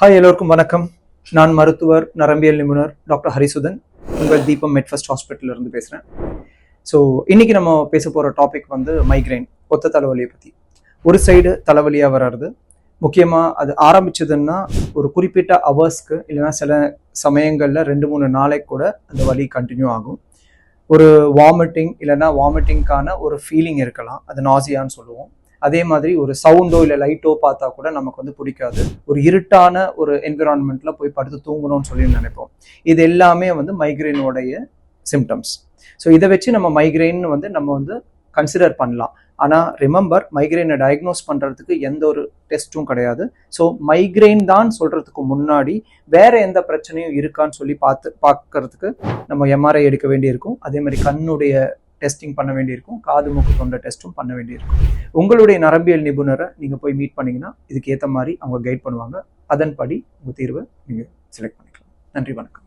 Hi, எல்லோருக்கும் வணக்கம். நான் மருத்துவர் நரம்பியல் நிபுணர் டாக்டர் ஹரிசுதன், உங்கள் தீபம் மெட்ஃபஸ்ட் ஹாஸ்பிட்டல்ல இருந்து பேசுகிறேன். ஸோ இன்னைக்கு நம்ம பேச போகிற டாபிக் வந்து மைக்ரைன், ஒத்த தலைவலியை பற்றி. ஒரு சைடு தலைவலியாக வர்றது, முக்கியமாக அது ஆரம்பிச்சதுன்னா ஒரு குறிப்பிட்ட ஹவர்ஸ்க்கு இல்லைன்னா சில சமயங்களில் 2-3 நாளைக்கு கூட அந்த வலி கண்டினியூ ஆகும். ஒரு வாமிட்டிங் இல்லைன்னா வாமிட்டிங்கான ஒரு ஃபீலிங் இருக்கலாம், அது நாசியான்னு சொல்லுவோம். அதே மாதிரி ஒரு சவுண்டோ இல்லை லைட்டோ பார்த்தா கூட நமக்கு வந்து பிடிக்காது. ஒரு இருட்டான ஒரு என்விரான்மெண்ட்ல போய் படுத்து தூங்கணும்னு சொல்லி நினைப்போம். இது எல்லாமே வந்து மைக்ரைனோடைய சிம்டம்ஸ். ஸோ இதை வச்சு நம்ம மைக்ரைன் வந்து நம்ம வந்து கன்சிடர் பண்ணலாம். ஆனால் ரிமெம்பர், மைக்ரைனை டயக்னோஸ் பண்ணுறதுக்கு எந்த ஒரு டெஸ்ட்டும் கிடையாது. ஸோ மைக்ரைன் தான் சொல்கிறதுக்கு முன்னாடி வேற எந்த பிரச்சனையும் இருக்கான்னு சொல்லி பார்க்கறதுக்கு நம்ம எம்ஆர்ஐ எடுக்க வேண்டியிருக்கும். அதே மாதிரி கண்ணுடைய டெஸ்டிங் பண்ண வேண்டியிருக்கும், காது மூக்கு தொண்டை டெஸ்ட்டும் பண்ண வேண்டியிருக்கும். உங்களுடைய நரம்பியல் நிபுணரை நீங்கள் போய் மீட் பண்ணிங்கன்னா இதுக்கு ஏற்ற மாதிரி அவங்க கைட் பண்ணுவாங்க. அதன்படி உங்கள் தீர்வை நீங்கள் செலக்ட் பண்ணிக்கலாம். நன்றி, வணக்கம்.